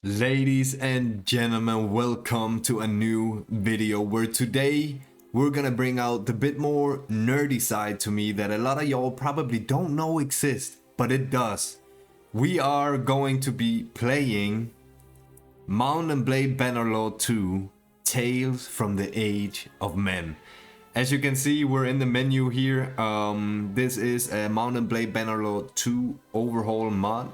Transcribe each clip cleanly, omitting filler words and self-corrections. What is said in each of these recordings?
Ladies and gentlemen, welcome to a new video where today we're gonna bring out the bit more nerdy side to me that a lot of y'all probably don't know exists, but it does. We are going to be playing Mount and Blade Bannerlord 2 Tales from the Age of Men. As you can see, we're in the menu here. This is a Mount and Blade Bannerlord 2 overhaul mod.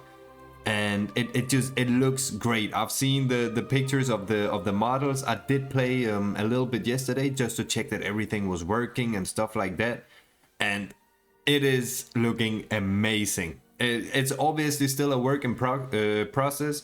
And it looks great. I've seen the pictures of the models. I did play a little bit yesterday just to check that everything was working and stuff like that, and it is looking amazing. It's obviously still a work in progress.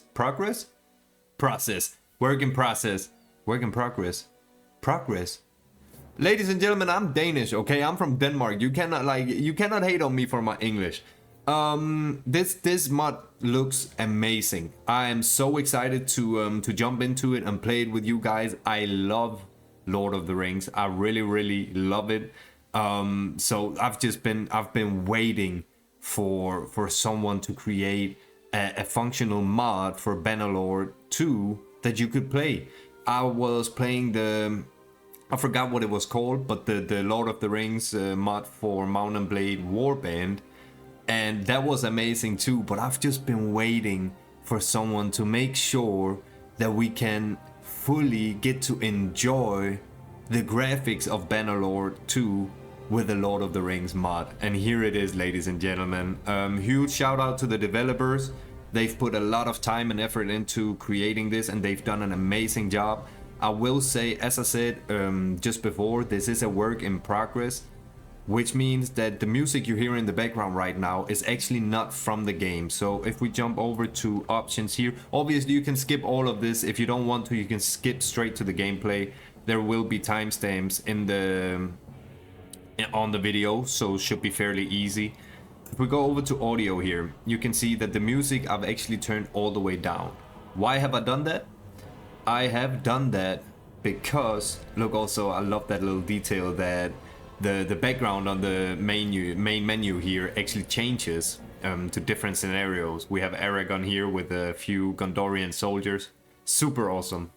Ladies and gentlemen, I'm Danish, okay? I'm from Denmark. You cannot hate on me for my English. This mod looks amazing. I am so excited to jump into it and play it with you guys. I love Lord of the Rings. I really love it. So I've been waiting for someone to create a functional mod for Bannerlord 2 that you could play. I was playing I forgot what it was called, but the Lord of the Rings mod for Mount and Blade Warband. And that was amazing too, but I've just been waiting for someone to make sure that we can fully get to enjoy the graphics of Bannerlord 2 with the Lord of the Rings mod. And here it is, ladies and gentlemen. Huge shout out to the developers. They've put a lot of time and effort into creating this, and they've done an amazing job. I will say, as I said just before, this is a work in progress, which means that the music you hear in the background right now is actually not from the game. So if we jump over to options here, obviously you can skip all of this. If you don't want to, you can skip straight to the gameplay. There will be timestamps on the video, so it should be fairly easy. If we go over to audio here, you can see that the music I've actually turned all the way down. Why have I done that? I have done that because, look, also I love that little detail that the background on the main menu here actually changes to different scenarios. We have Aragorn here with a few Gondorian soldiers. Super awesome.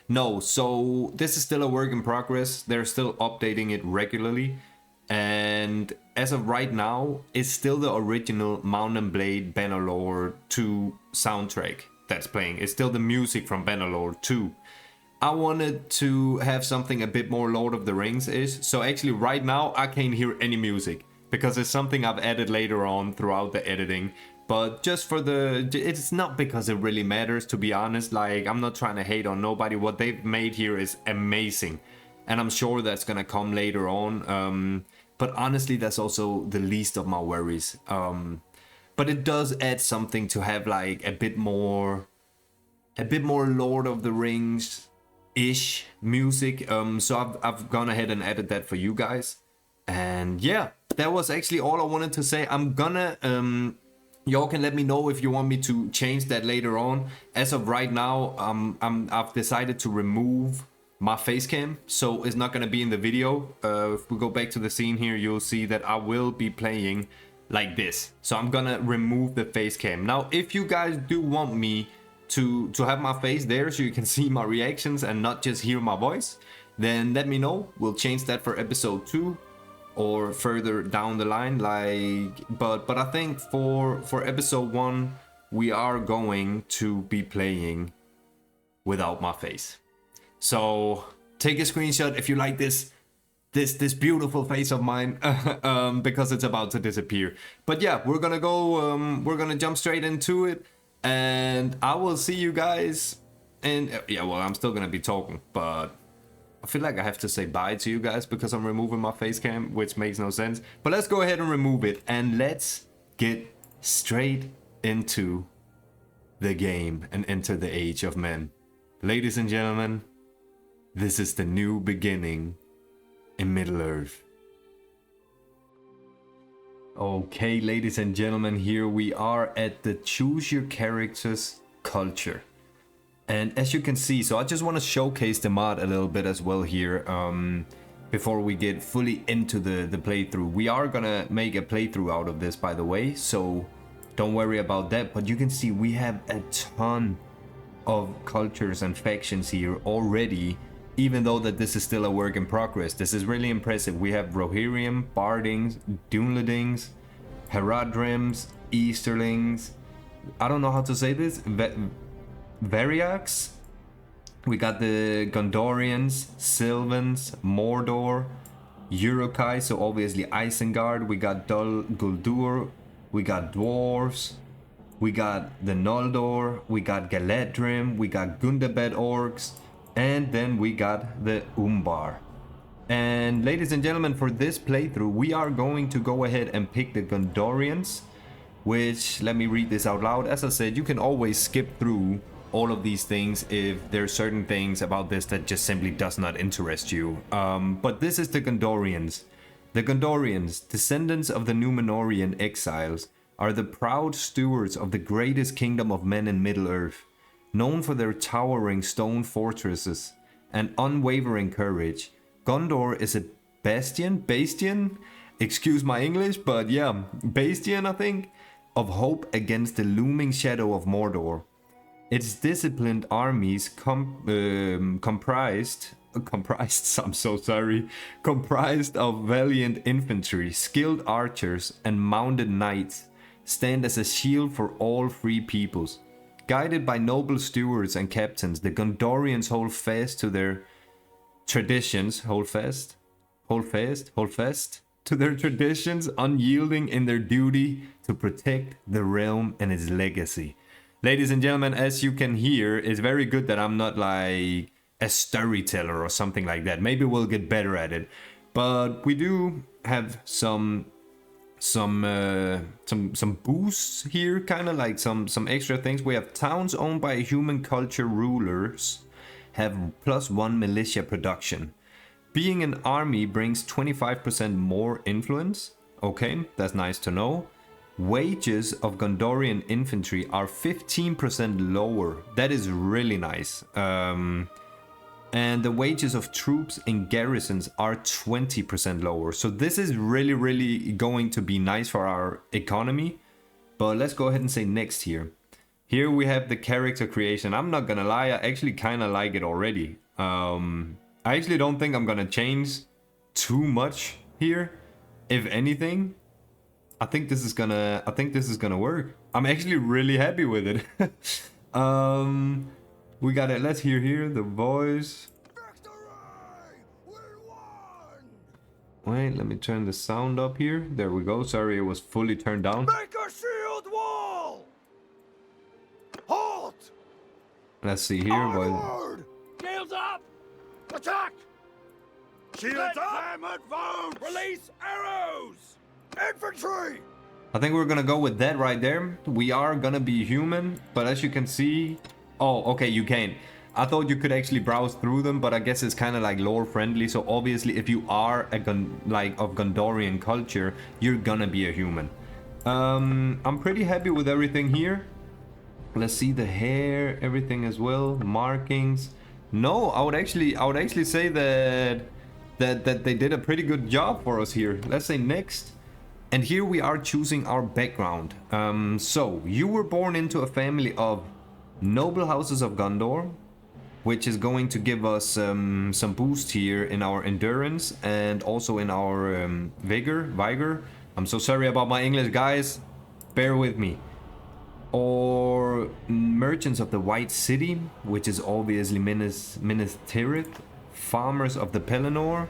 No, so this is still a work in progress. They're still updating it regularly. And as of right now, it's still the original Mount and Blade Bannerlord 2 soundtrack that's playing. It's still the music from Bannerlord 2. I wanted to have something a bit more Lord of the Rings-ish. So actually right now I can't hear any music because it's something I've added later on throughout the editing. But just for it's not because it really matters, to be honest. Like, I'm not trying to hate on nobody. What they've made here is amazing. And I'm sure that's gonna come later on. But honestly, that's also the least of my worries. But it does add something to have like a bit more Lord of the Rings ish music. So I've gone ahead and added that for you guys. And yeah, that was actually all I wanted to say. I'm gonna y'all can let me know if you want me to change that later on. As of right now, I've decided to remove my face cam, so it's not gonna be in the video. If we go back to the scene here, you'll see that I will be playing like this. So I'm gonna remove the face cam. Now, if you guys do want me to have my face there so you can see my reactions and not just hear my voice, then let me know. We'll change that for episode 2 or further down the line. But I think for episode 1 we are going to be playing without my face. So take a screenshot if you like this beautiful face of mine, because it's about to disappear. But yeah, we're gonna jump straight into it. And I will see you guys. And yeah, well, I'm still gonna be talking, but I feel like I have to say bye to you guys because I'm removing my face cam, which makes no sense. But let's go ahead and remove it, and let's get straight into the game and enter the Age of Men. Ladies and gentlemen, this is the new beginning in Middle-earth. Okay, ladies and gentlemen, here we are at the choose your characters culture. And as you can see, so I just want to showcase the mod a little bit as well here, before we get fully into the playthrough. We are gonna make a playthrough out of this, by the way, so don't worry about that. But you can see we have a ton of cultures and factions here already, even though that this is still a work in progress. This is really impressive. We have Rohirrim, Bardings, Dunlendings, Haradrims, Easterlings, I don't know how to say this, Variax. We got the Gondorians, Sylvans, Mordor, Urukai, so obviously Isengard. We got Guldur, we got Dwarves, we got the Noldor, we got Galadrim, we got Gundabad Orcs, and then we got the Umbar. And ladies and gentlemen, for this playthrough, we are going to go ahead and pick the Gondorians, which, let me read this out loud. As I said, you can always skip through all of these things if there are certain things about this that just simply does not interest you. But this is the Gondorians. The Gondorians, descendants of the Númenórean exiles, are the proud stewards of the greatest kingdom of men in Middle-earth, known for their towering stone fortresses and unwavering courage. Gondor is a bastion? Excuse my English, but yeah, bastion I think, of hope against the looming shadow of Mordor. Its disciplined armies comprised of valiant infantry, skilled archers, and mounted knights, stand as a shield for all free peoples. Guided by noble stewards and captains, the Gondorians hold fast to their traditions, to their traditions, unyielding in their duty to protect the realm and its legacy. Ladies and gentlemen, as you can hear, it's very good that I'm not like a storyteller or something like that. Maybe we'll get better at it. But we do have some boosts here, kind of like some extra things. We have towns owned by human culture rulers have +1 militia production. Being an army brings 25% more influence. Okay, that's nice to know. Wages of Gondorian infantry are 15% lower. That is really nice. And the wages of troops in garrisons are 20% lower. So this is really going to be nice for our economy. But let's go ahead and say next here. Here we have the character creation. I'm not gonna lie, I actually kind of like it already. I actually don't think I'm gonna change too much here. If anything, I think this is gonna work. I'm actually really happy with it. We got it. Let's hear here the voice. Wait, let me turn the sound up here. There we go. Sorry, it was fully turned down. Make a shield wall. Halt. Let's see here. Onward. Shields up. Attack. Shields Let up. them advance. Release arrows. Infantry. I think we're gonna go with that right there. We are gonna be human, but as you can see, oh, okay, you can. I thought you could actually browse through them, but I guess it's kind of like lore friendly. So obviously, if you are of Gondorian culture, you're gonna be a human. I'm pretty happy with everything here. Let's see the hair, everything as well, markings. No, I would actually say that they did a pretty good job for us here. Let's say next. And here we are choosing our background. So you were born into a family of noble houses of Gondor, which is going to give us some boost here in our endurance and also in our vigor. I'm so sorry about my English, guys. Bear with me. Or merchants of the White City, which is obviously Minas Tirith. Farmers of the Pelennor.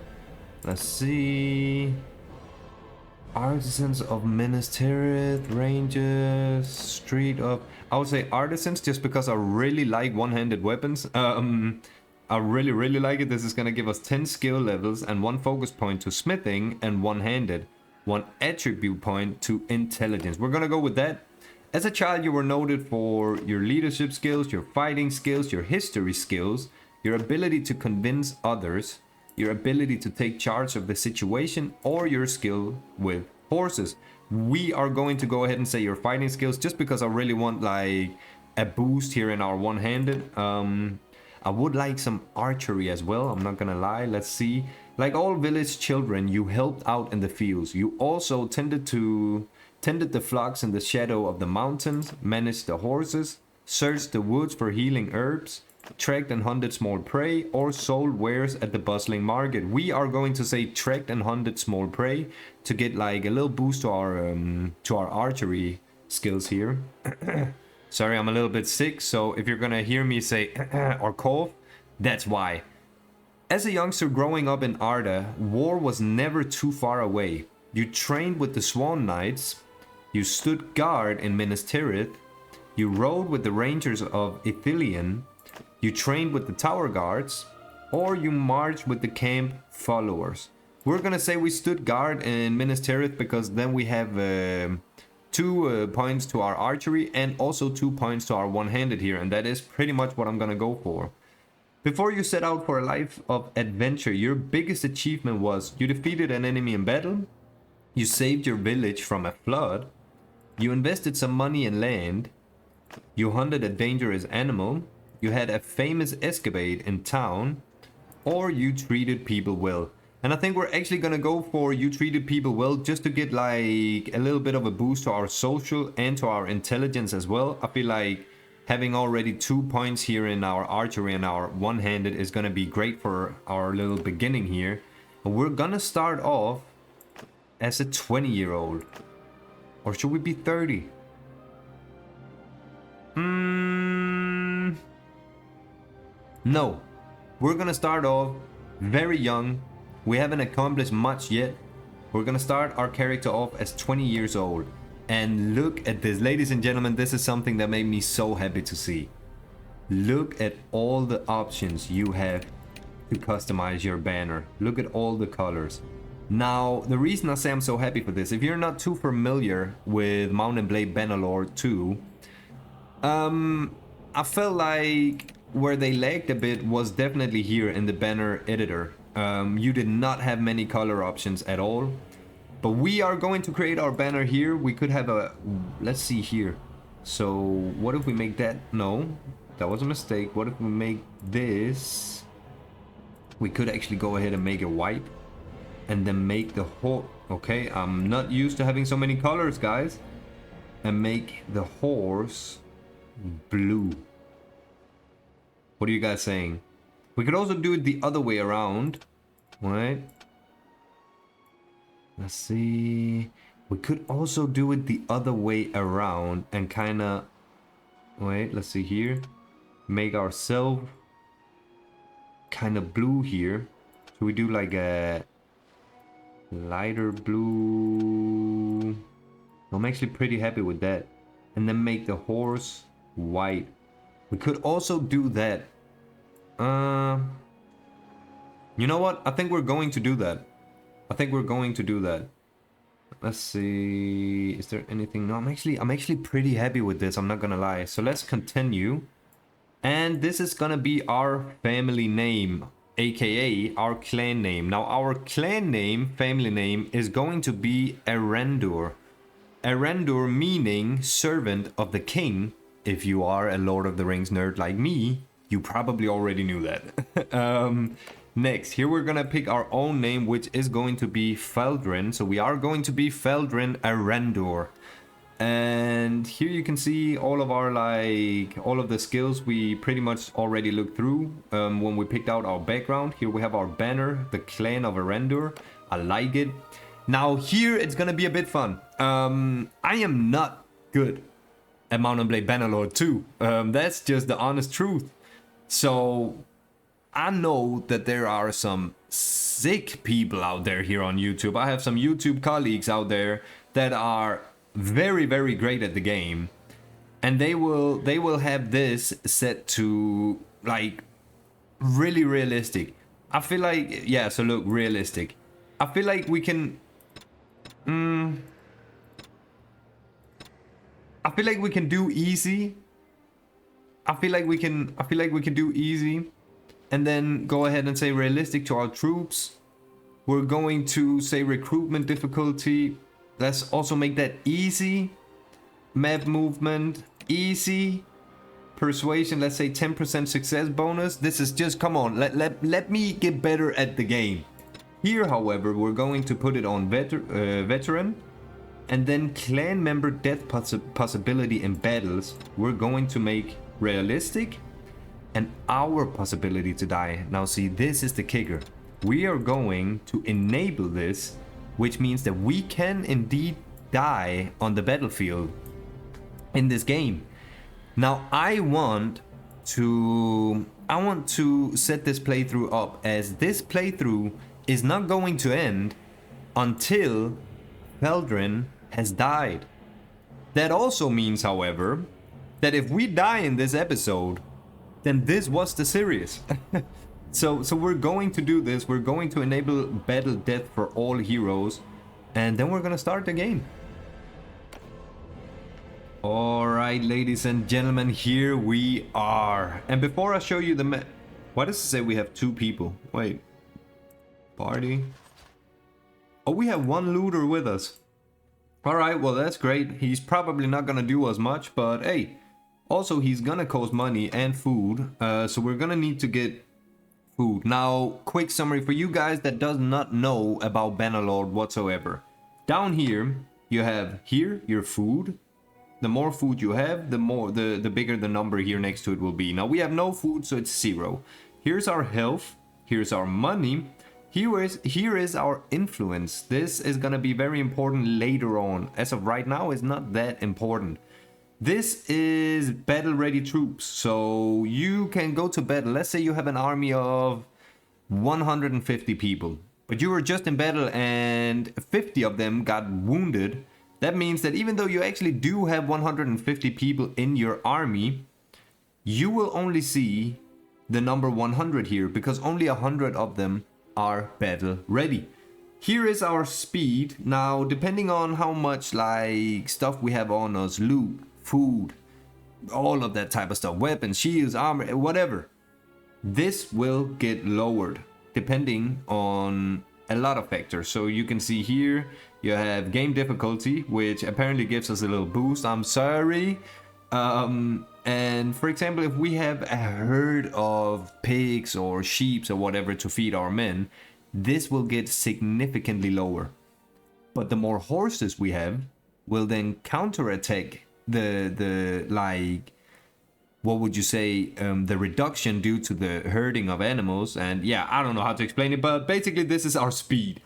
Let's see. Artisans of Minas Tirith, Rangers, Street of... I would say artisans just because I really like one-handed weapons. I really like it. This is going to give us 10 skill levels and 1 focus point to smithing and one-handed. 1 attribute point to intelligence. We're going to go with that. As a child, you were noted for your leadership skills, your fighting skills, your history skills, your ability to convince others, your ability to take charge of the situation, or your skill with horses. We are going to go ahead and say your fighting skills just because I really want like a boost here in our one-handed. I would like some archery as well, I'm not gonna lie. Let's see. Like all village children, you helped out in the fields. You also tended the flocks in the shadow of the mountains, managed the horses, searched the woods for healing herbs, trekked and hunted small prey, or sold wares at the bustling market. We are going to say trekked and hunted small prey to get like a little boost to our archery skills here. Sorry, I'm a little bit sick, so if you're gonna hear me say or cough, that's why. As a youngster growing up in Arda, war was never too far away. You trained with the Swan Knights, you stood guard in Minas Tirith, you rode with the Rangers of Ithilien, you trained with the Tower Guards, or you marched with the camp followers. We're gonna say we stood guard in Minas Tirith because then we have 2 points to our archery and also 2 points to our one-handed here, and that is pretty much what I'm gonna go for. Before you set out for a life of adventure, your biggest achievement was you defeated an enemy in battle, you saved your village from a flood, you invested some money in land, you hunted a dangerous animal, you had a famous escapade in town, or you treated people well. And I think we're actually gonna go for you treated people well just to get like a little bit of a boost to our social and to our intelligence as well. I feel like having already 2 points here in our archery and our one-handed is gonna be great for our little beginning here. And we're gonna start off as a 20-year-old. Or should we be 30? No. We're gonna start off very young. We haven't accomplished much yet. We're gonna start our character off as 20 years old. And look at this, ladies and gentlemen, this is something that made me so happy to see. Look at all the options you have to customize your banner. Look at all the colors. Now, the reason I say I'm so happy for this, if you're not too familiar with Mount and Blade Bannerlord 2, I felt like where they lagged a bit was definitely here in the banner editor. You did not have many color options at all. But we are going to create our banner here. We could have a... Let's see here. So, what if we make that... No, that was a mistake. What if we make this... We could actually go ahead and make it white. And then make the whole... Okay, I'm not used to having so many colors, guys. And make the horse blue. What are you guys saying? We could also do it the other way around. Right? Let's see. We could also do it the other way around and kind of... Wait, let's see here. Make ourselves kind of blue here. So we do like a lighter blue. I'm actually pretty happy with that. And then make the horse white. We could also do that. You know what? I think we're going to do that. Let's see. Is there anything? No, I'm actually pretty happy with this. I'm not gonna lie. So let's continue. And this is gonna be our family name, aka our clan name. Now our clan name, family name, is going to be Erendur. Erendur meaning servant of the king. If you are a Lord of the Rings nerd like me, you probably already knew that. Next, here we're gonna pick our own name, which is going to be Feldrin. So we are going to be Feldrin Erendur. And here you can see all of our, all of the skills we pretty much already looked through when we picked out our background. Here we have our banner, the clan of Erendur. I like it. Now here it's gonna be a bit fun. I am not good at Mount and Blade Bannerlord 2. That's just the honest truth. So I know that there are some sick people out there here on YouTube. I have some YouTube colleagues out there that are very, very great at the game. And they will have this set to like really realistic. I feel like, yeah, so look, realistic. I feel like we can I feel like we can do easy. I feel like we can do easy. And then go ahead and say realistic to our troops. We're going to say recruitment difficulty. Let's also make that easy. Map movement, easy. Persuasion, let's say 10% success bonus. This is just, come on, let me get better at the game. Here, however, we're going to put it on veteran. And then clan member death possibility in battles, we're going to make realistic, and our possibility to die. Now see, this is the kicker. We are going to enable this, which means that we can indeed die on the battlefield in this game. Now I want to set this playthrough up as this playthrough is not going to end until Feldrin has died. That also means, however, that if we die in this episode, then this was the series. So we're going to do this. We're going to enable battle death for all heroes, and then we're gonna start the game. Alright, ladies and gentlemen, here we are. And before I show you the map, why does it say we have 2 people? Wait, party. Oh, we have 1 looter with us. Alright, well that's great. He's probably not gonna do as much, but hey, also he's gonna cost money and food, so we're gonna need to get food. Now, quick summary for you guys that does not know about Bannerlord whatsoever. Down here, you have here your food. The more food you have, the bigger the number here next to it will be. Now we have no food, so it's 0. Here's our health. Here's our money. Here is our influence. This is gonna be very important later on. As of right now, it's not that important. This is battle ready troops, so you can go to battle. Let's say you have an army of 150 people, but you were just in battle and 50 of them got wounded. That means that even though you actually do have 150 people in your army, you will only see the number 100 here because only 100 of them are battle ready. Here is our speed. Now, depending on how much like stuff we have on us, loot, food, all of that type of stuff, weapons, shields, armor, whatever, this will get lowered depending on a lot of factors. So you can see here you have game difficulty, which apparently gives us a little boost. I'm sorry. And for example, if we have a herd of pigs or sheep or whatever to feed our men, this will get significantly lower. But the more horses we have will then counterattack the like, what would you say, the reduction due to the herding of animals. And yeah, I don't know how to explain it, but basically this is our speed,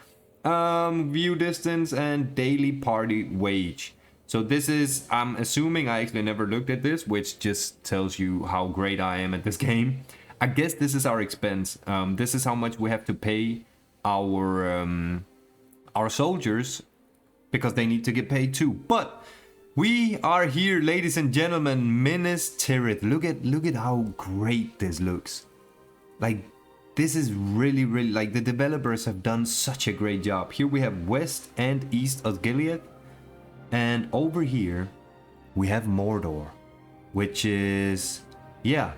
view distance, and daily party wage. So this is, I'm assuming, I actually never looked at this, which just tells you how great I am at this game. I guess this is our expense. This is how much we have to pay our soldiers, because they need to get paid too. But we are here, ladies and gentlemen, Minas Tirith. Look at how great this looks. Like, this is really, like, the developers have done such a great job. Here we have West and East of Gilead. And over here, we have Mordor, which is, yeah,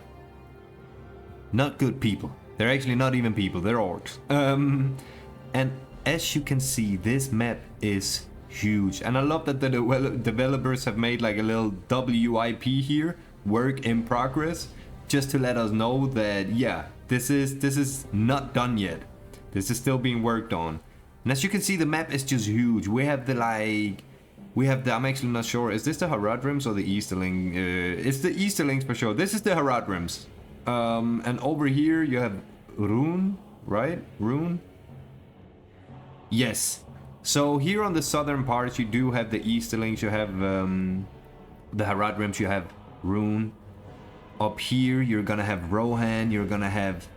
not good people. They're actually not even people, they're orcs. And as you can see, this map is huge. And I love that the developers have made like a little WIP here, work in progress, just to let us know that, yeah, this is not done yet. This is still being worked on. And as you can see, the map is just huge. We have the like... I'm actually not sure. Is this the Haradrims or the Easterling? It's the Easterlings for sure. This is the Haradrims. And over here you have Rune, right? Rune? Yes. So here on the southern part you do have the Easterlings. You have the Haradrims. You have Rune. Up here you're gonna have Rohan. You're gonna have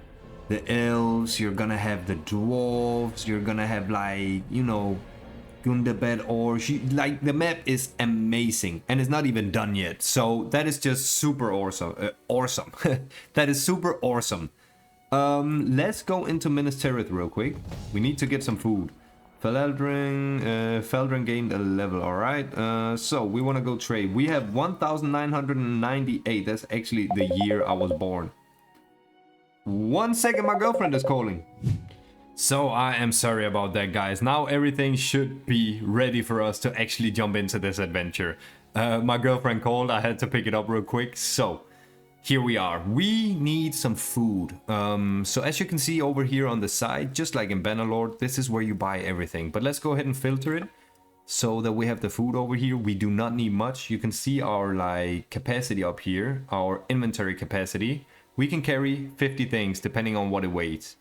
the elves. You're gonna have the dwarves. You're gonna have, like, you know, Gundabad, or like, the map is amazing and it's not even done yet. So that is just super awesome. That is super awesome. Let's go into Minas Tirith real quick. We need to get some food. Feldrin gained a level. All right. So we want to go trade. We have 1998. That's actually the year I was born. 1 second, my girlfriend is calling. So I am sorry about that, guys. Now everything should be ready for us to actually jump into this adventure. My girlfriend called, I had to pick it up real quick. So here we are. We need some food. So as you can see over here on the side, just like in Bannerlord, this is where you buy everything. But let's go ahead and filter it. so that we have the food over here. We do not need much. You can see our like capacity up here, our inventory capacity. We can carry 50 things depending on what it weighs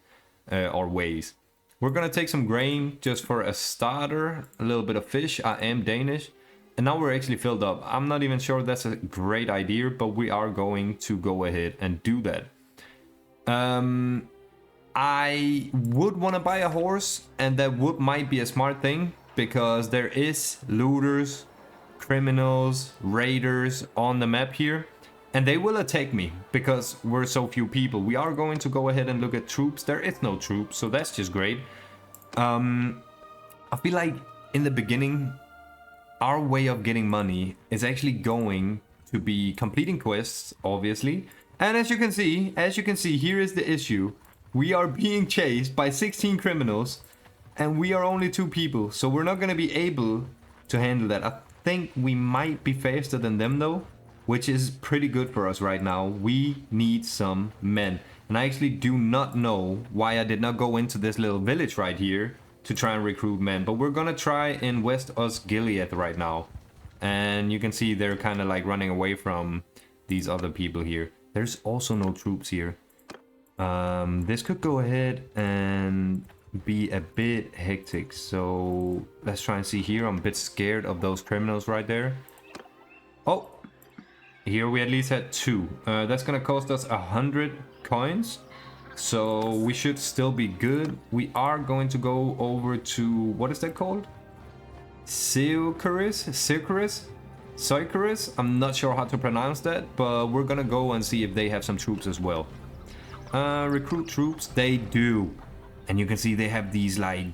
or weighs. We're gonna take some grain just for a starter, a little bit of fish. I am Danish, and now we're actually filled up. I'm not even sure that's a great idea, but we are going to go ahead and do that. I would want to buy a horse, and that might be a smart thing, because there is looters, criminals, raiders on the map here, and they will attack me because we're so few people. We are going to go ahead and look at troops. There is no troops, so that's just great. I feel like in the beginning, our way of getting money is actually going to be completing quests, obviously. And as you can see, here is the issue. We are being chased by 16 criminals, and we are only 2 people, so we're not going to be able to handle that. I think we might be faster than them though, which is pretty good for us right now. We need some men, and I actually do not know why I did not go into this little village right here to try and recruit men, but we're gonna try in West Osgiliath right now. And you can see they're kind of like running away from these other people here. There's also no troops here. This could go ahead and be a bit hectic, so let's try and see here. I'm a bit scared of those criminals right there. Oh, here we at least had 2. That's gonna cost us 100 coins, so we should still be good. We are going to go over to, what is that called? Sycoris? I'm not sure how to pronounce that, but we're gonna go and see if they have some troops as well. Recruit troops, they do. And you can see they have these like,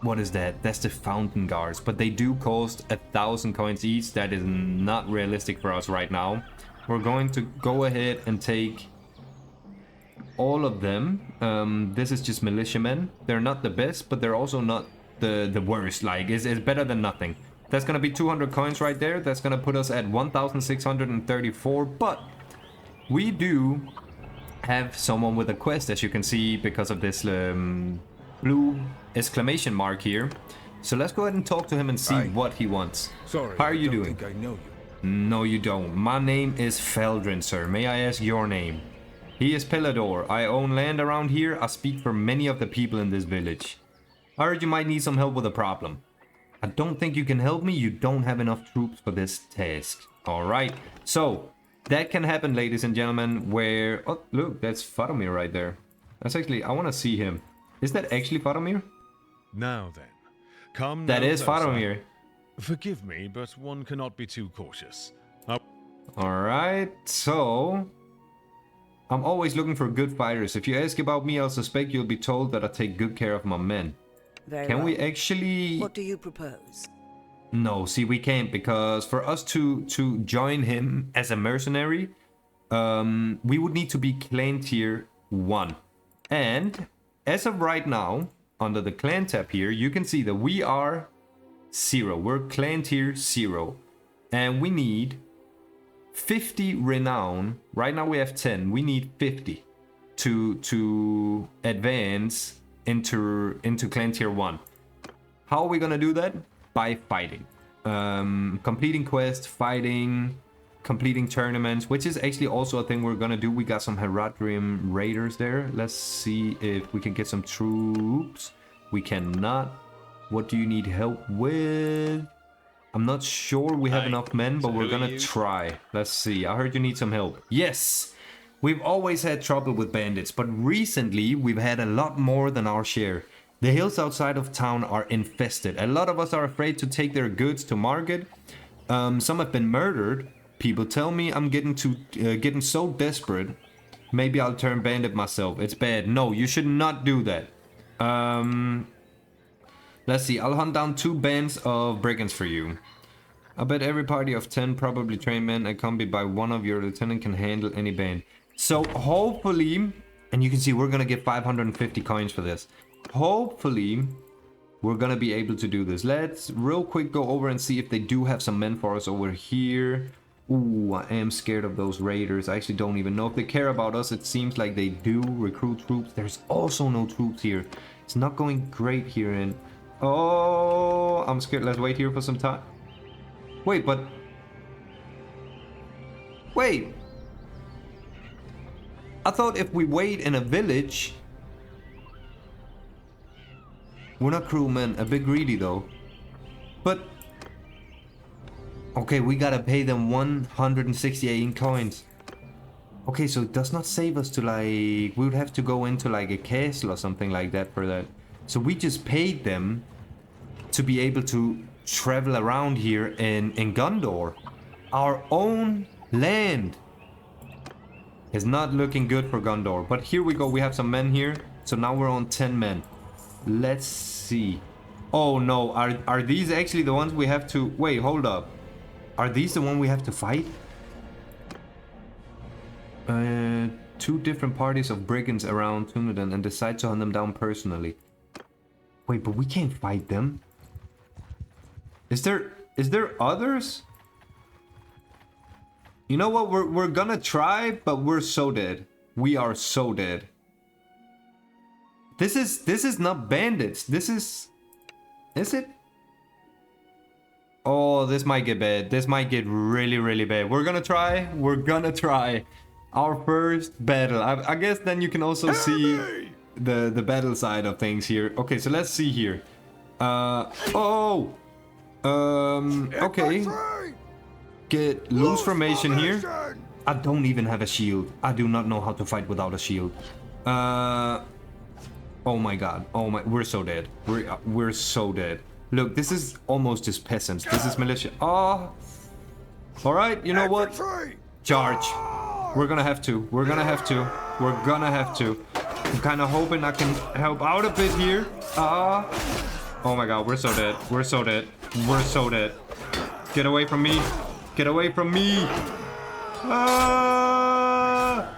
what is that? That's the fountain guards, but they do cost 1,000 coins each. That is not realistic for us right now. We're going to go ahead and take all of them. This is just militiamen. They're not the best, but they're also not the worst. Like, it's better than nothing. That's gonna be 200 coins right there. That's gonna put us at 1,634, but we do have someone with a quest, as you can see, because of this blue exclamation mark here. So let's go ahead and talk to him and see what he wants. Sorry, how are you doing? I think I know you. No, you don't. My name is Feldrin, sir. May I ask your name? He is Pelador. I own land around here. I speak for many of the people in this village. I heard you might need some help with a problem. I don't think you can help me. You don't have enough troops for this task. Alright, so that can happen, ladies and gentlemen, where... Oh, look, that's Faramir right there. That's actually... I want to see him. Is that actually Faramir? Now then, come. That is closer. Faramir. Forgive me, but one cannot be too cautious. Alright, so... I'm always looking for good fighters. If you ask about me, I'll suspect you'll be told that I take good care of my men. Very Can well. we actually... What do you propose? No, see, we can't, because for us to join him as a mercenary, we would need to be clan tier 1. And as of right now, under the clan tab here, you can see that we are 0. We're clan tier 0. And we need 50 renown. Right now we have 10. We need 50 to advance into clan tier 1. How are we gonna do that? By fighting, completing quests, fighting, completing tournaments, which is actually also a thing we're gonna do. We got some Heradrium raiders there. Let's see if we can get some troops. We cannot. What do you need help with? I'm not sure we have enough men, but we're gonna try. Let's see. I heard you need some help. Yes! We've always had trouble with bandits, but recently we've had a lot more than our share. The hills outside of town are infested. A lot of us are afraid to take their goods to market. Some have been murdered. People tell me I'm getting so desperate. Maybe I'll turn bandit myself. It's bad. No, you should not do that. Let's see. I'll hunt down 2 bands of brigands for you. I bet every party of 10 probably trained men accompanied by one of your lieutenant can handle any band. So hopefully, and you can see we're gonna get 550 coins for this. Hopefully, we're gonna be able to do this. Let's real quick go over and see if they do have some men for us over here. Ooh, I am scared of those raiders. I actually don't even know if they care about us. It seems like they do recruit troops. There's also no troops here. It's not going great here in Oh, I'm scared. Let's wait here for some time. Wait, but... Wait. I thought if we wait in a village... We're not crewmen. A bit greedy though. But... Okay, we gotta pay them 168 coins. Okay, so it does not save us to like... We would have to go into like a castle or something like that for that. So we just paid them to be able to travel around here in Gondor. Our own land. It's not looking good for Gondor. But here we go, we have some men here. So now we're on 10 men. Let's see. Oh no, are these actually the ones we have to... Wait, hold up. Are these the one we have to fight? Two different parties of brigands around Tunnedan and decide to hunt them down personally. Wait, but we can't fight them. Is there others? You know what? We're gonna try, but we're so dead. We are so dead. This is not bandits. This is it? Oh, this might get bad. This might get really, really bad. We're gonna try. We're gonna try. Our first battle. I guess then you can also see the battle side of things here. Okay, so let's see here. Okay. Get loose formation here. I don't even have a shield. I do not know how to fight without a shield. Oh my god. Oh my, we're so dead. We're so dead. Look, this is almost just peasants. This is militia. Oh. All right, you know what? Charge. We're gonna have to. We're gonna have to. We're gonna have to. I'm kind of hoping I can help out a bit here. Oh my god, we're so dead. We're so dead. We're so dead. Get away from me. Get away from me. Ah!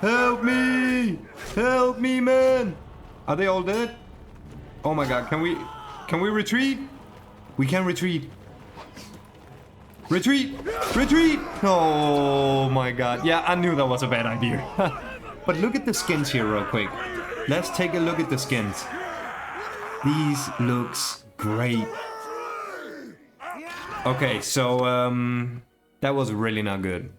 Help me. Help me, man. Are they all dead? Oh my god, can we retreat? We can retreat. Retreat! Retreat! Oh my god. Yeah, I knew that was a bad idea. But look at the skins here real quick. Let's take a look at the skins. These looks great. Okay, so that was really not good.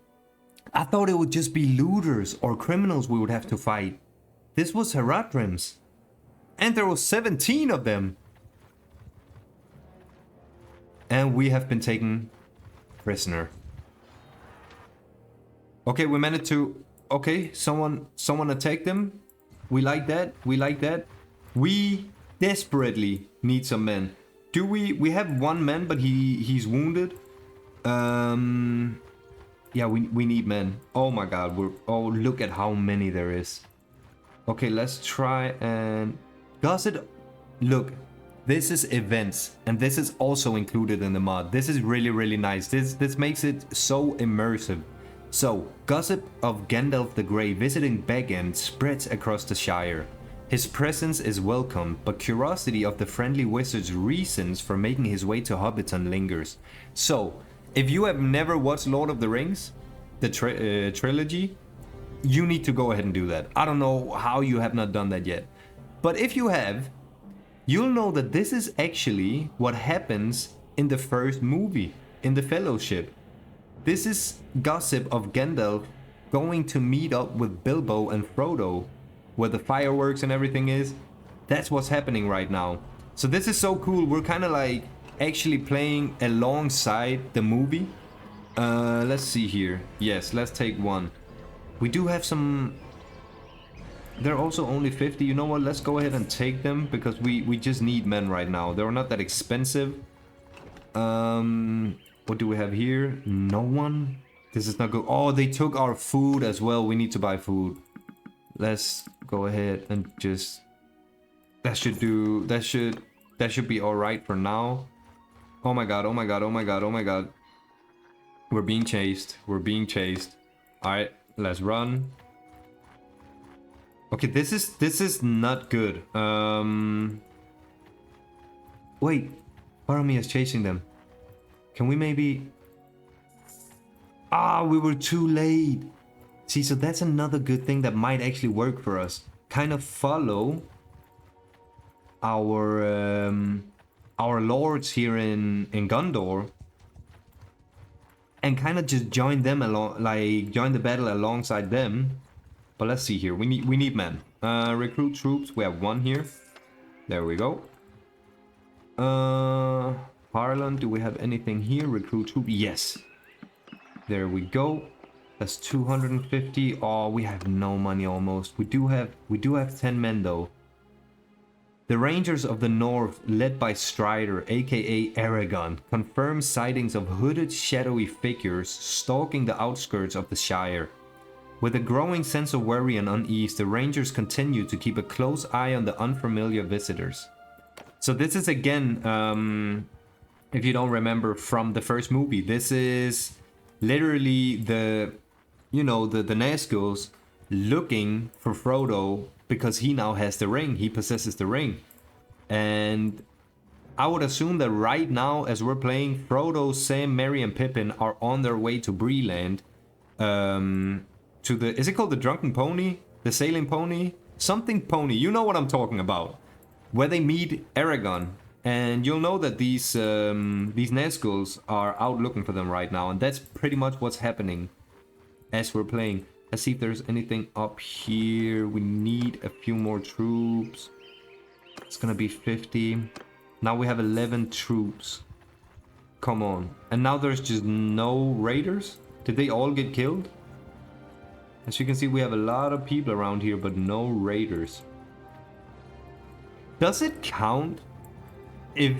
I thought it would just be looters or criminals we would have to fight. This was Haradrims. And there was 17 of them. And we have been taken prisoner. Okay, we managed to... Okay, someone attacked them. We like that. We like that. We desperately need some men. Do we have one man, but he's wounded. Yeah, we need men. Oh my god, oh, look at how many there is. Okay, let's try and... Gossip, look. This is events, and this is also included in the mod. This is really, really nice. This makes it so immersive. So, gossip of Gandalf the Grey visiting Bag End spreads across the Shire. His presence is welcome, but curiosity of the friendly wizard's reasons for making his way to Hobbiton lingers. So, if you have never watched Lord of the Rings, the trilogy, you need to go ahead and do that. I don't know how you have not done that yet. But if you have, you'll know that this is actually what happens in the first movie, in the Fellowship. This is gossip of Gandalf going to meet up with Bilbo and Frodo, where the fireworks and everything is. That's what's happening right now. So this is so cool. We're kind of like actually playing alongside the movie. Let's see here. Yes, let's take one. We do have some... They're also only 50. You know what? Let's go ahead and take them because we just need men right now. They're not that expensive. What do we have here? No one. This is not good. Oh, they took our food as well. We need to buy food. Let's go ahead and just... That should be all right for now. Oh my god. Oh my god. Oh my god. Oh my god. We're being chased. We're being chased. All right, let's run. Okay, this is not good. Wait, Boromir is chasing them. Can we maybe... Ah, we were too late. See, so that's another good thing that might actually work for us. Kind of follow our lords here in Gondor and kind of just join them along, like join the battle alongside them. But let's see here. We need men. Recruit troops. We have one here. There we go. Harlan, do we have anything here? Recruit troop. Yes. There we go. That's 250. Oh, we have no money almost. We do have 10 men though. The Rangers of the North, led by Strider, aka Aragon, confirm sightings of hooded, shadowy figures stalking the outskirts of the Shire. With a growing sense of worry and unease, the Rangers continue to keep a close eye on the unfamiliar visitors. So this is again, if you don't remember from the first movie, this is literally the Nazgûls looking for Frodo because he now has the ring. He possesses the ring. And I would assume that right now, as we're playing, Frodo, Sam, Merry, and Pippin are on their way to Breeland. To the... Is it called the Drunken Pony? The Sailing Pony? Something Pony. You know what I'm talking about. Where they meet Aragon. And you'll know that these Nazgûls are out looking for them right now. And that's pretty much what's happening as we're playing. Let's see if there's anything up here. We need a few more troops. It's gonna be 50. Now we have 11 troops. Come on. And now there's just no raiders? Did they all get killed? As you can see, we have a lot of people around here, but no raiders. Does it count if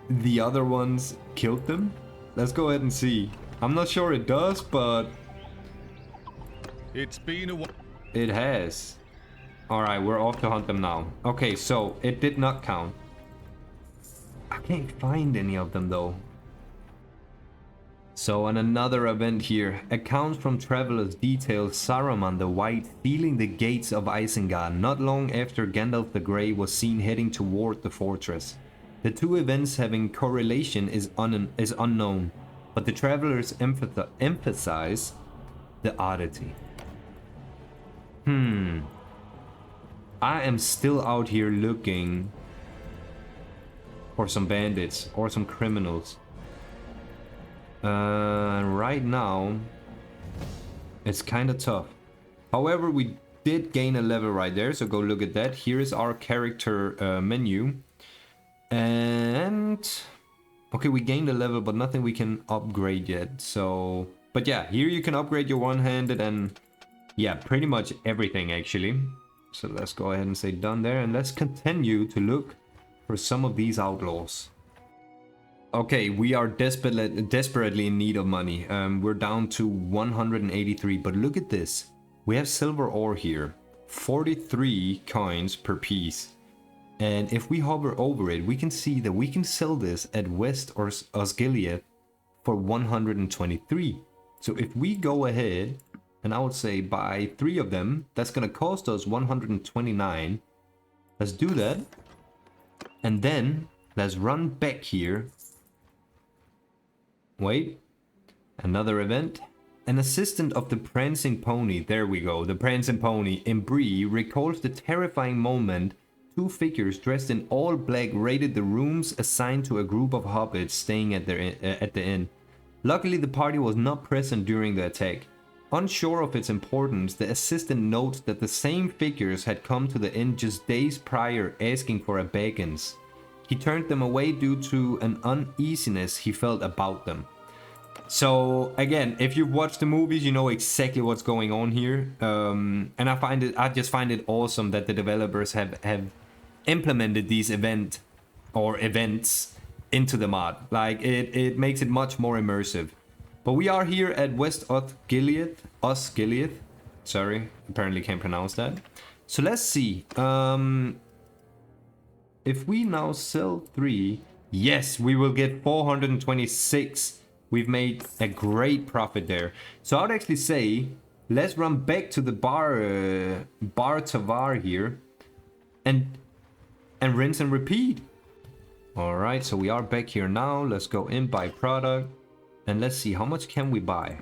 the other ones killed them? Let's go ahead and see. I'm not sure it does, but... It's been a while. It has. Alright, we're off to hunt them now. Okay, so it did not count. I can't find any of them though. So on another event here, accounts from travelers detail Saruman the White sealing the gates of Isengard not long after Gandalf the Grey was seen heading toward the fortress. The two events having correlation is unknown, but the travelers emphasize the oddity. I am still out here looking for some bandits or some criminals. Right now, it's kind of tough. However, we did gain a level right there, so go look at that. Here is our character menu. And... okay, we gained a level, but nothing we can upgrade yet. So... but yeah, here you can upgrade your one-handed and... yeah, pretty much everything actually. So let's go ahead and say done there, and let's continue to look for some of these outlaws. Okay, we are desperately in need of money. We're down to 183, but look at this. We have silver ore here, 43 coins per piece. And if we hover over it, we can see that we can sell this at West Osgiliath for 123. So if we go ahead, and I would say buy 3 of them, that's gonna cost us 129. Let's do that. And then let's run back here. Wait, another event. An assistant of the Prancing Pony, there we go, the Prancing Pony in Bree recalls the terrifying moment 2 figures dressed in all black raided the rooms assigned to a group of hobbits staying at the inn. Luckily the party was not present during the attack. Unsure of its importance, the assistant notes that the same figures had come to the inn just days prior asking for a Baggins. He turned them away due to an uneasiness he felt about them. So again, if you've watched the movies, you know exactly what's going on here. And I just find it awesome that the developers have implemented these events into the mod. Like it makes it much more immersive. But we are here at West Osgiliath. Sorry, apparently can't pronounce that. So let's see. If we now sell 3, yes, we will get 426. We've made a great profit there. So I would actually say, let's run back to the bar Tavar here, and rinse and repeat. All right, so we are back here now. Let's go in, buy product, and let's see how much can we buy.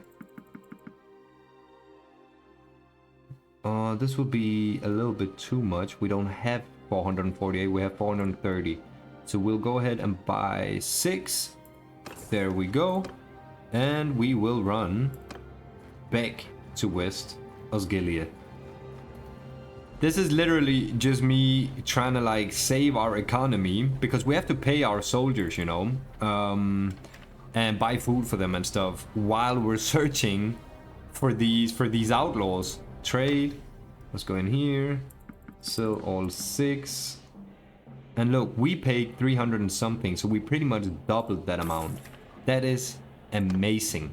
This will be a little bit too much. We don't have 448. We have 430. So we'll go ahead and buy 6. There we go. And we will run back to West Osgiliath. This is literally just me trying to like save our economy because we have to pay our soldiers, you know, and buy food for them and stuff while we're searching for these outlaws. Trade. Let's go in here. Sell all 6. And look, we paid 300 and something, so we pretty much doubled that amount. That is amazing.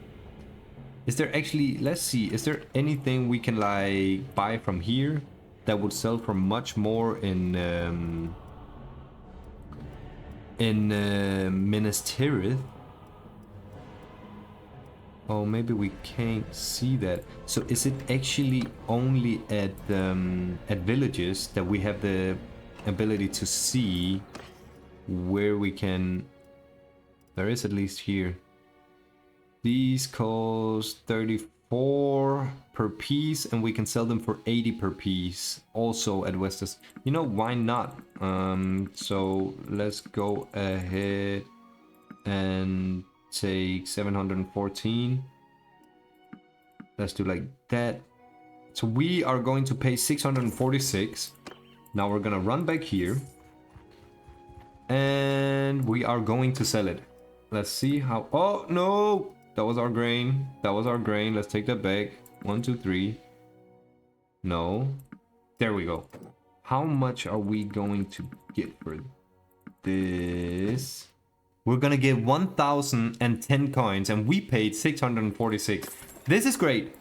Is there actually, let's see, is there anything we can like buy from here that would sell for much more in Minas Tirith? Oh, maybe we can't see that. So is it actually only at villages that we have the ability to see where we can? There is at least here. These cost 34 per piece, and we can sell them for 80 per piece. Also at Westus. You know, why not? So let's go ahead and take 714. Let's do like that. So we are going to pay 646. Now we're gonna run back here. And we are going to sell it. Let's see how... Oh, no! That was our grain. That was our grain. Let's take that back. 1, 2, 3. No. There we go. How much are we going to get for this? We're gonna get 1,010 coins, and we paid 646. This is great.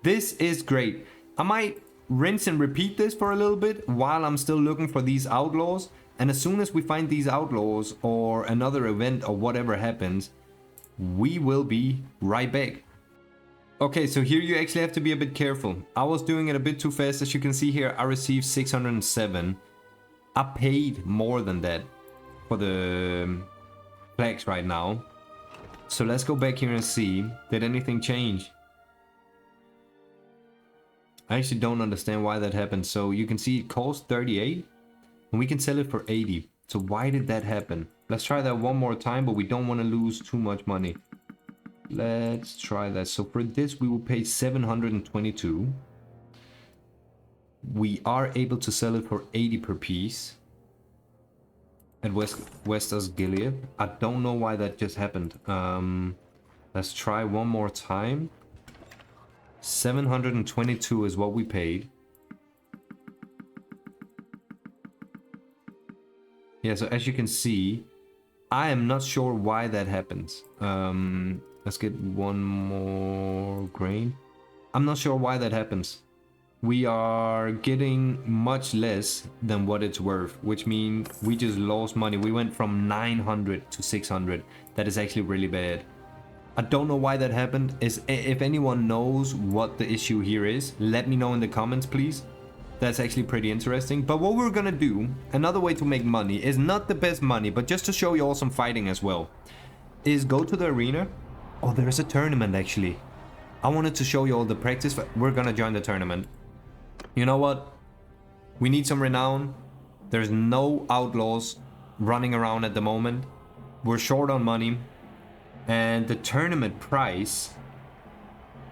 This is great. I might rinse and repeat this for a little bit while I'm still looking for these outlaws. And as soon as we find these outlaws or another event or whatever happens, we will be right back. Okay, so here you actually have to be a bit careful. I was doing it a bit too fast. As you can see here, I received 607. I paid more than that for the flags right now. So let's go back here and see, did anything change? I actually don't understand why that happened. So you can see it costs 38 and we can sell it for 80. So why did that happen? Let's try that one more time, but we don't want to lose too much money. Let's try that. So for this, we will pay 722. We are able to sell it for 80 per piece at West Osgiliath. I don't know why that just happened. Let's try one more time. 722 is what we paid. Yeah, so as you can see, I am not sure why that happens. Let's get one more grain. I'm not sure why that happens. We are getting much less than what it's worth, which means we just lost money. We went from 900 to 600. That is actually really bad. I don't know why that happened. If anyone knows what the issue here is, let me know in the comments, please. That's actually pretty interesting. But what we're gonna do, another way to make money, is not the best money, but just to show you all some fighting as well, is go to the arena. Oh, there's a tournament actually. I wanted to show you all the practice. We're gonna join the tournament. You know what? We need some renown. There's no outlaws running around at the moment. We're short on money. And the tournament prize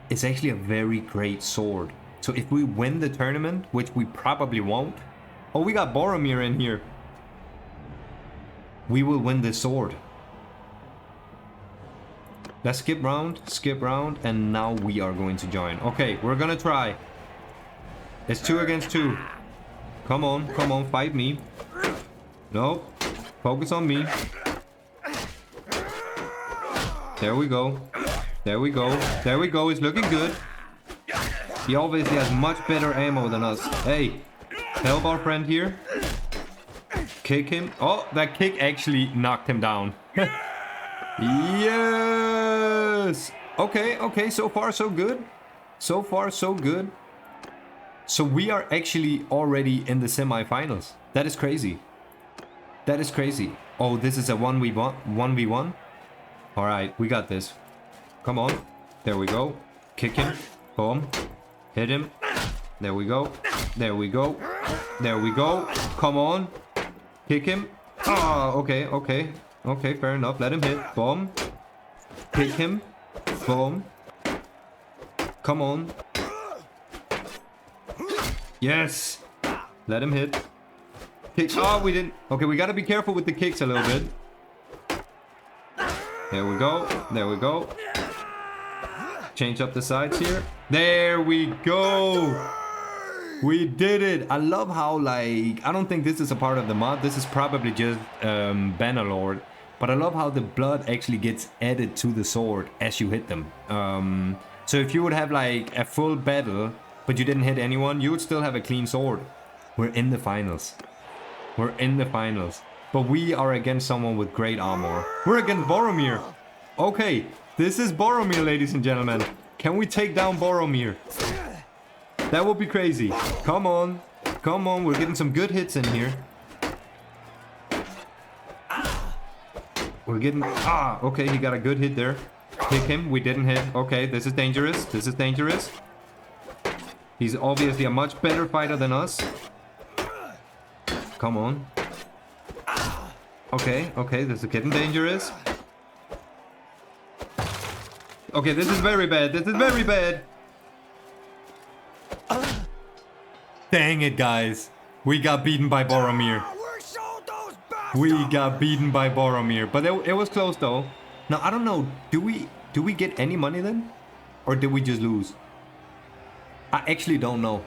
is actually a very great sword. So if we win the tournament, which we probably won't. Oh, we got Boromir in here. We will win this sword. Let's skip round, and now we are going to join. Okay, we're gonna try. It's 2 against 2. Come on, fight me. Nope. Focus on me. There we go. There we go. There we go. It's looking good. He obviously has much better ammo than us. Hey, help our friend here. Kick him. Oh, that kick actually knocked him down. Yes. Okay. So far, so good. So far, so good. So we are actually already in the semifinals. That is crazy. That is crazy. Oh, this is a 1v1. All right, we got this. Come on. There we go. Kick him. Boom. Hit him. There we go. There we go. There we go. Come on. Kick him. Oh, okay, okay. Okay, fair enough. Let him hit. Boom. Kick him. Boom. Come on. Yes. Let him hit. Kick. Oh, we didn't. Okay, we gotta be careful with the kicks a little bit. There we go. There we go. Change up the sides here. There we go. We did it. I love how, like, I don't think this is a part of the mod. This is probably just Bannerlord. But I love how the blood actually gets added to the sword as you hit them. So if you would have like a full battle, but you didn't hit anyone, you would still have a clean sword. We're in the finals. We're in the finals. But we are against someone with great armor. We're against Boromir. Okay, this is Boromir, ladies and gentlemen. Can we take down Boromir? That would be crazy. Come on. Come on, we're getting some good hits in here. We're getting... Ah, okay, he got a good hit there. Pick him. We didn't hit. Okay, this is dangerous. This is dangerous. He's obviously a much better fighter than us. Come on. Okay, okay, this is getting dangerous. Okay, this is very bad. This is very bad. Dang it, guys. We got beaten by Boromir. We got beaten by Boromir. But it was close, though. Now, I don't know. Do we get any money then? Or did we just lose? I actually don't know.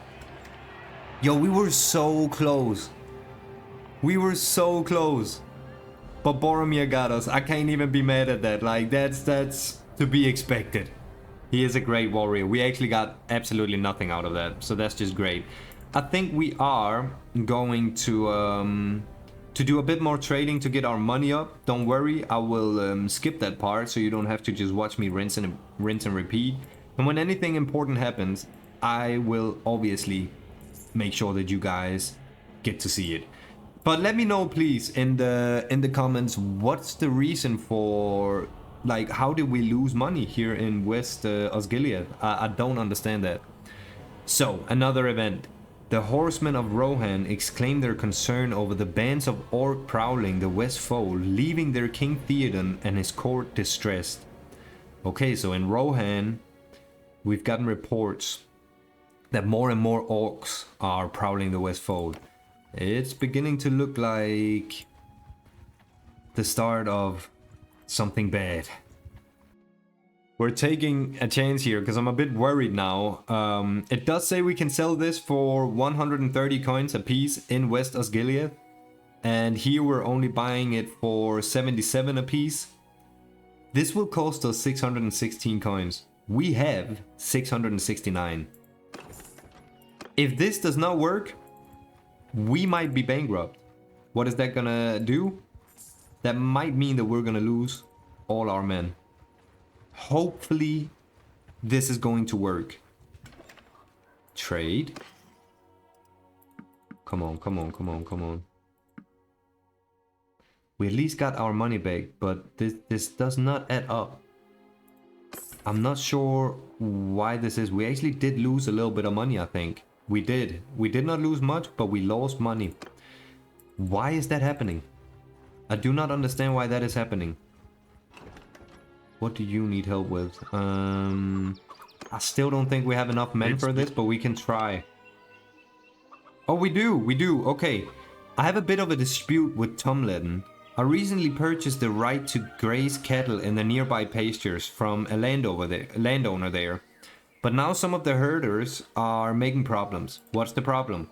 Yo, we were so close. We were so close. But Boromir got us. I can't even be mad at that. Like, that's to be expected. He is a great warrior. We actually got absolutely nothing out of that. So that's just great. I think we are going to do a bit more trading to get our money up. Don't worry, I will skip that part so you don't have to just watch me rinse and repeat. And when anything important happens, I will obviously make sure that you guys get to see it. But let me know, please, in the comments, what's the reason for, like, how did we lose money here in West Osgiliath? I don't understand that. So, another event. The horsemen of Rohan exclaim their concern over the bands of orc prowling the West Fold, leaving their king Theoden and his court distressed. Okay, so in Rohan, we've gotten reports that more and more orcs are prowling the West Fold. It's beginning to look like the start of something bad. We're taking a chance here because I'm a bit worried now. It does say we can sell this for 130 coins a piece in West Osgiliath. And here we're only buying it for 77 a piece. This will cost us 616 coins. We have 669. If this does not work, we might be bankrupt. What is that gonna do? That might mean that we're gonna lose all our men. Hopefully, this is going to work. Trade. Come on, come on, come on, come on. We at least got our money back, but this does not add up. I'm not sure why this is. We actually did lose a little bit of money, I think. We did. We did not lose much, but we lost money. Why is that happening? I do not understand why that is happening. What do you need help with? I still don't think we have enough men for this, but we can try. Oh, we do, okay. I have a bit of a dispute with Tomleden. I recently purchased the right to graze cattle in the nearby pastures from a landowner there. But now some of the herders are making problems. What's the problem?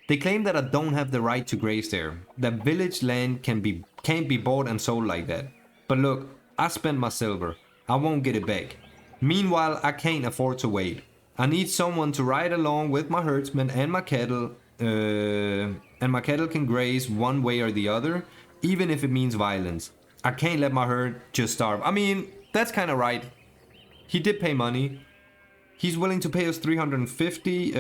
They claim that I don't have the right to graze there. That village land can't be bought and sold like that. But look, I spent my silver. I won't get it back. Meanwhile, I can't afford to wait. I need someone to ride along with my herdsmen and my cattle. And my cattle can graze one way or the other, even if it means violence. I can't let my herd just starve. I mean, that's kind of right. He did pay money. He's willing to pay us 350.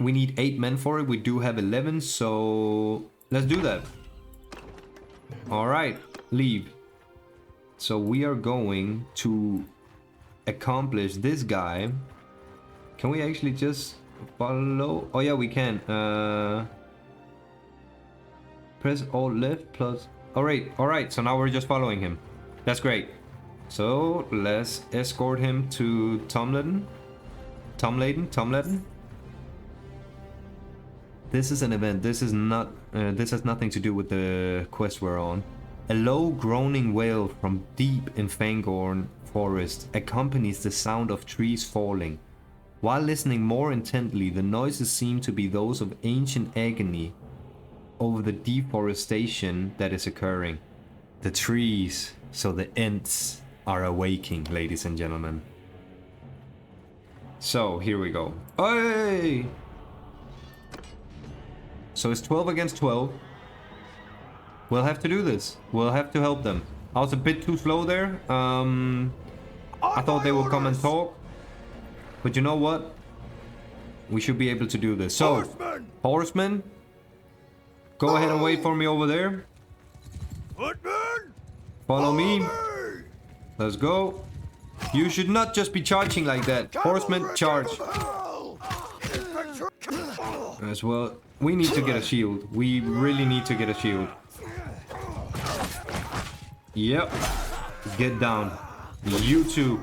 We need 8 men for it. We do have 11, so let's do that. Alright, leave. So we are going to accomplish this guy. Can we actually just follow? Oh yeah, we can. Press Alt left plus. Alright. So now we're just following him. That's great. So let's escort him to Tomleden. This is an event. This is not. This has nothing to do with the quest we're on. A low groaning wail from deep in Fangorn forest accompanies the sound of trees falling. While listening more intently, the noises seem to be those of ancient agony over the deforestation that is occurring. The trees, so the Ents, are awaking, ladies and gentlemen. So, here we go. Hey! So it's 12 against 12. We'll have to do this. We'll have to help them. I was a bit too slow there. I thought they would come and talk. But you know what? We should be able to do this. So, horsemen, go ahead and wait for me over there. Footman! Follow me. Let's go. You should not just be charging like that. Horsemen, charge. As well. We need to get a shield. We really need to get a shield. Yep. Get down. You two.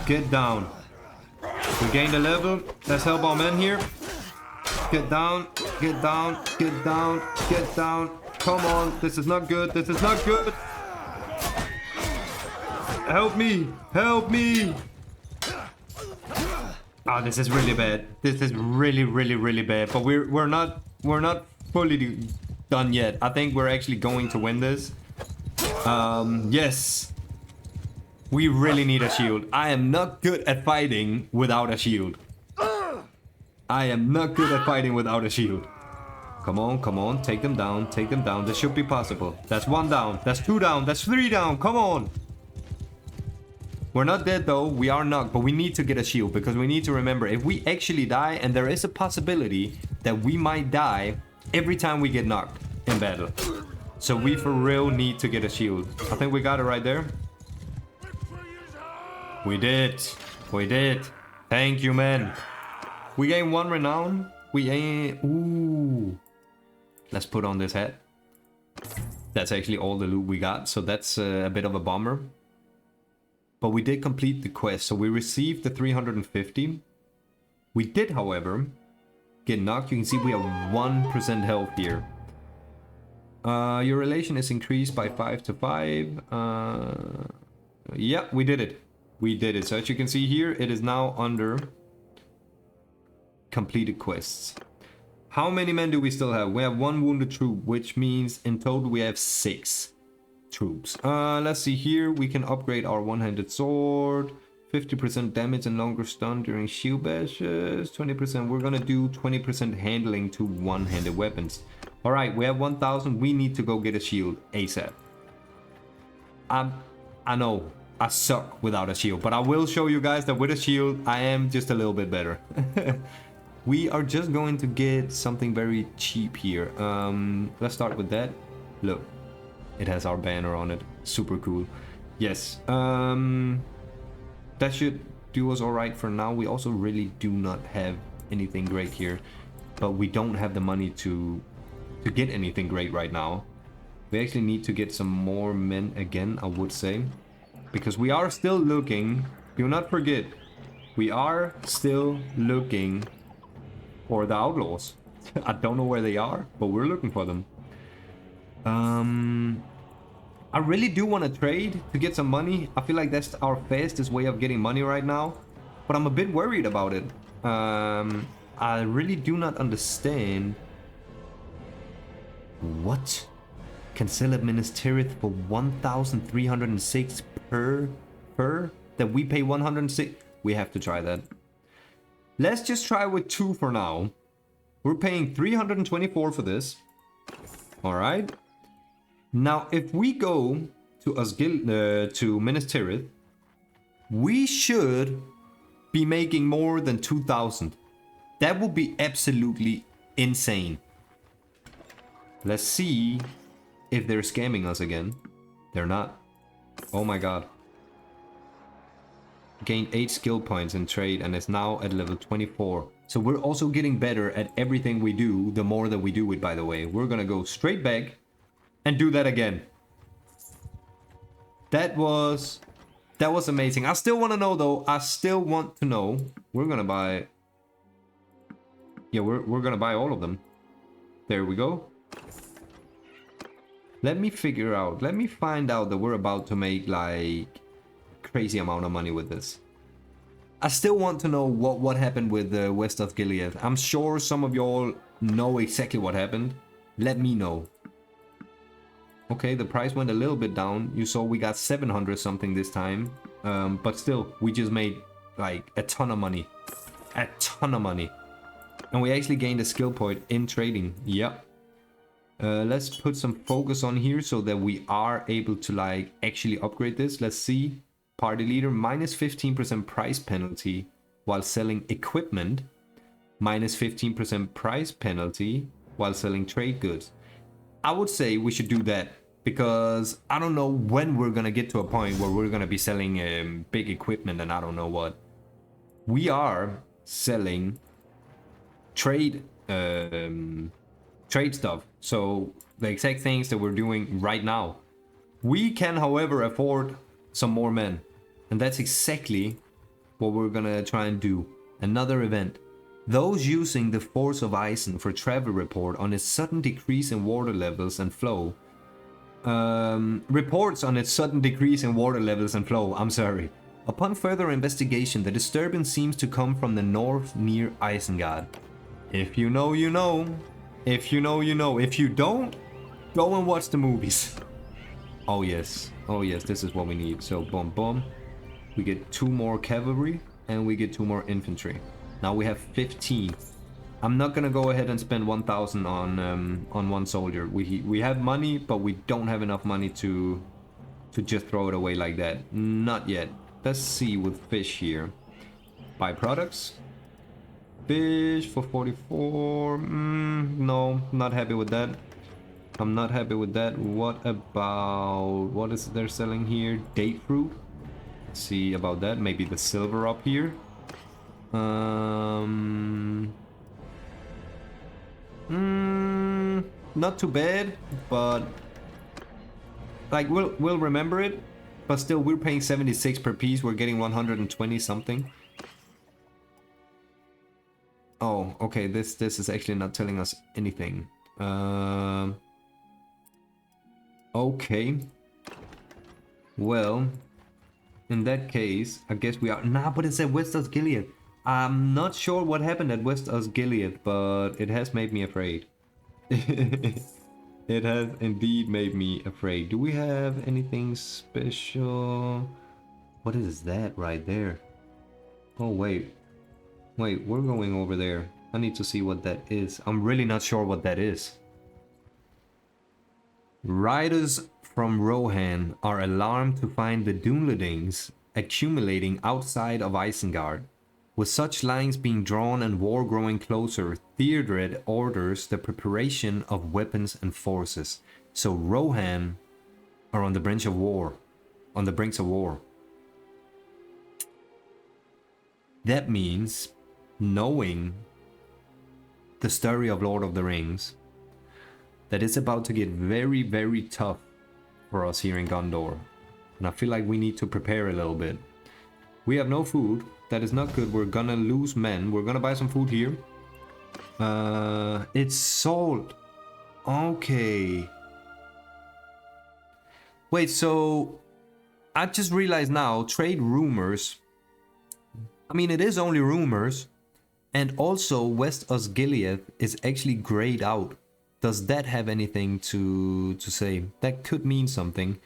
Get down. We gained a level. Let's help our men here. Get down. Get down. Get down. Get down. Come on. This is not good. This is not good. Help me. Help me. Ah, this is really bad. This is really bad. But we're not fully done yet. I think we're actually going to win this. Yes. We really need a shield. I am not good at fighting without a shield. I am not good at fighting without a shield. Come on, come on. Take them down. Take them down. This should be possible. That's 1 down. That's 2 down. That's 3 down. Come on. We're not dead though. We are knocked. But we need to get a shield. Because we need to remember, if we actually die, and there is a possibility that we might die every time we get knocked in battle. So we for real need to get a shield. I think we got it right there. We did. We did. Thank you, man. We gained 1 renown. We ain't. Ooh. Let's put on this hat. That's actually all the loot we got. So that's a bit of a bummer. But we did complete the quest. So we received the 350. We did, however, get knocked. You can see we have 1% health here. Your relation is increased by 5 to 5. Yeah, we did it. We did it. So as you can see here, it is now under completed quests. How many men do we still have? We have 1 wounded troop, which means in total we have 6 troops. Let's see here. We can upgrade our one-handed sword. 50% damage and longer stun during shield bashes. 20%. We're gonna do 20% handling to one-handed weapons. Alright, we have 1,000. We need to go get a shield ASAP. I know I suck without a shield, but I will show you guys that with a shield I am just a little bit better. We are just going to get something very cheap here. Let's start with that. Look, it has our banner on it. Super cool. Yes. That should do us alright for now. We also really do not have anything great here, but we don't have the money to get anything great right now. We actually need to get some more men again, I would say, because we are still looking. Do not forget, we are still looking for the outlaws. I don't know where they are, but we're looking for them. I really do want to trade to get some money. I feel like that's our fastest way of getting money right now, but I'm a bit worried about it. I really do not understand. What? Can sell at Minas Tirith for 1,306 per? That we pay 106? We have to try that. Let's just try with 2 for now. We're paying 324 for this. Alright. Now, if we go to Minas Tirith, we should be making more than 2,000. That would be absolutely insane. Let's see if they're scamming us again. They're not. Oh my god. Gained 8 skill points in trade and is now at level 24. So we're also getting better at everything we do, the more that we do it, by the way. We're gonna go straight back and do that again. That was amazing. I still want to know, though. I still want to know. We're gonna buy... Yeah, we're gonna buy all of them. There we go. Let me figure out. Let me find out that we're about to make, like, crazy amount of money with this. I still want to know what happened with the West of Gilead. I'm sure some of y'all know exactly what happened. Let me know. Okay, the price went a little bit down. You saw we got 700 something this time. But still, we just made like a ton of money. A ton of money. And we actually gained a skill point in trading. Yep. Let's put some focus on here so that we are able to like actually upgrade this. Let's see. Party leader, minus 15% price penalty while selling equipment. Minus 15% price penalty while selling trade goods. I would say we should do that because I don't know when we're gonna get to a point where we're gonna be selling big equipment and I don't know what. We are selling trade stuff, so the exact things that we're doing right now. We can, however, afford some more men, and that's exactly what we're gonna try and do. Another event. Those using the Force of Isen for travel report on its sudden decrease in water levels and flow. Reports on its sudden decrease in water levels and flow, I'm sorry. Upon further investigation, the disturbance seems to come from the north near Isengard. If you know, you know. If you know, you know. If you don't, go and watch the movies. Oh yes, this is what we need. So boom, boom. We get 2 more cavalry and we get 2 more infantry. Now we have 15. I'm not gonna go ahead and spend 1,000 on one soldier. We have money, but we don't have enough money to just throw it away like that. Not yet. Let's see with fish here. Buy products. Fish for 44. No, not happy with that. I'm not happy with that. What about... What is they're selling here? Date fruit. Let's see about that. Maybe the silver up here. Not too bad, but like we'll remember it. But still, we're paying 76 per piece. We're getting 120 something. Oh, okay. This is actually not telling us anything. Okay. Well, in that case, I guess we are... Nah, but it said West of Gilead. I'm not sure what happened at West of Gilead, but it has made me afraid. It has indeed made me afraid. Do we have anything special? What is that right there? Oh, wait. Wait, we're going over there. I need to see what that is. I'm really not sure what that is. Riders from Rohan are alarmed to find the Dunlendings accumulating outside of Isengard. With such lines being drawn and war growing closer, Theodred orders the preparation of weapons and forces. So Rohan are on the brink of war. On the brinks of war. That means, knowing the story of Lord of the Rings, that it's about to get very, very tough for us here in Gondor. And I feel like we need to prepare a little bit. We have no food. That is not good. We're gonna lose men. We're gonna buy some food here. It's salt. Okay. Wait, so I just realized now, trade rumors. I mean, it is only rumors. And also, West Osgiliath is actually grayed out. Does that have anything to say? That could mean something.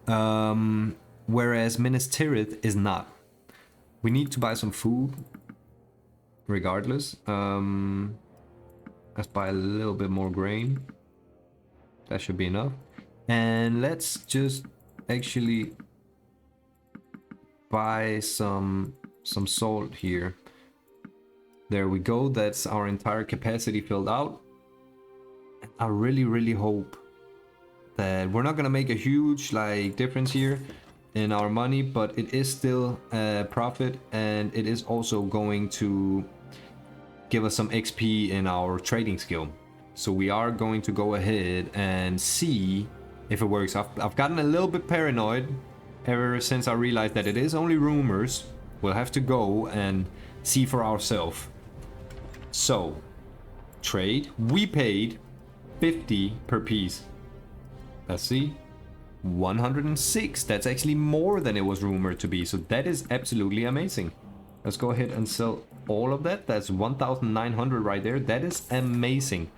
Whereas Minas Tirith is not. We need to buy some food. Regardless. Let's buy a little bit more grain. That should be enough. And let's just actually buy some salt here. There we go. That's our entire capacity filled out. I really, really hope that we're not gonna make a huge difference here in our money, but it is still a profit, and it is also going to give us some XP in our trading skill. So we are going to go ahead and see if it works. I've gotten a little bit paranoid ever since I realized that it is only rumors. We'll have to go and see for ourselves. So, trade. We paid 50 per piece. Let's see. 106. That's actually more than it was rumored to be. So that is absolutely amazing. Let's go ahead and sell all of that. That's 1,900 right there. That is amazing.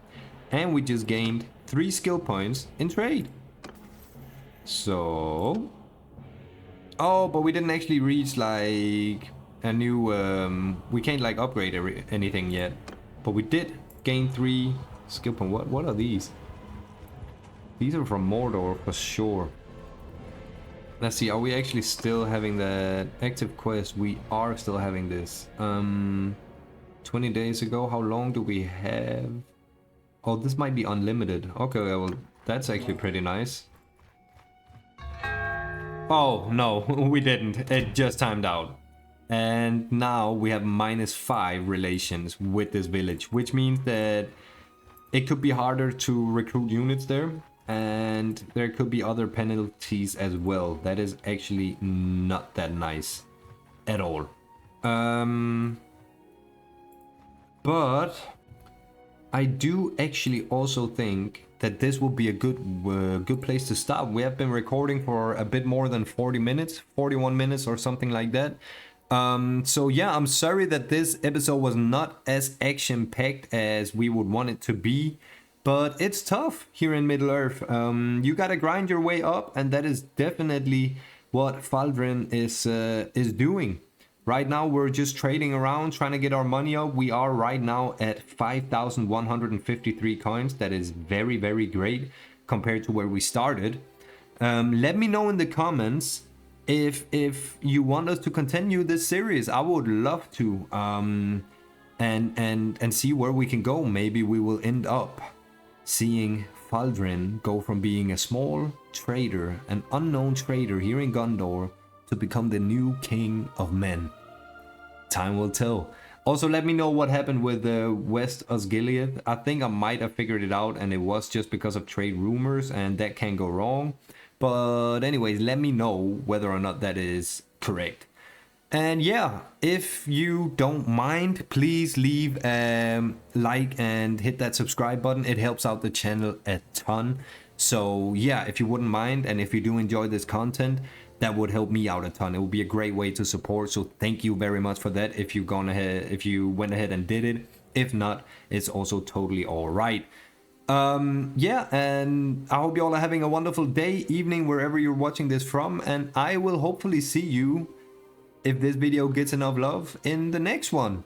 And we just gained 3 skill points in trade. So... oh, but we didn't actually reach like a new... we can't like upgrade anything yet. But we did gain 3 skill points. What are these? These are from Mordor for sure. Let's see, are we actually still having that active quest? We are still having this. 20 days ago, how long do we have? Oh, this might be unlimited. Okay, well, that's actually pretty nice. Oh, no, we didn't. It just timed out. And now we have -5 relations with this village, which means that it could be harder to recruit units there. And there could be other penalties as well. That is actually not that nice at all. But I do actually also think that this will be a good place to stop. We have been recording for a bit more than 40 minutes, 41 minutes or something like that. So yeah, I'm sorry that this episode was not as action-packed as we would want it to be. But it's tough here in Middle-earth. You gotta grind your way up, and that is definitely what Faldrin is doing. Right now, we're just trading around, trying to get our money up. We are right now at 5,153 coins. That is very, very great compared to where we started. Let me know in the comments if you want us to continue this series. I would love to, and see where we can go. Maybe we will end up seeing Faldrin go from being a small trader, an unknown trader here in Gondor, to become the new king of men. Time will tell. Also, let me know what happened with West Osgiliath. I think I might have figured it out, and it was just because of trade rumors, and that can go wrong. But anyways, let me know whether or not that is correct. And yeah, if you don't mind, please leave a like and hit that subscribe button. It helps out the channel a ton. So yeah, if you wouldn't mind, and if you do enjoy this content, that would help me out a ton. It would be a great way to support. So thank you very much for that. If you went ahead and did it. If not, it's also totally all right. Yeah, and I hope you all are having a wonderful day, evening, wherever you're watching this from. And I will hopefully see you, if this video gets enough love, in the next one.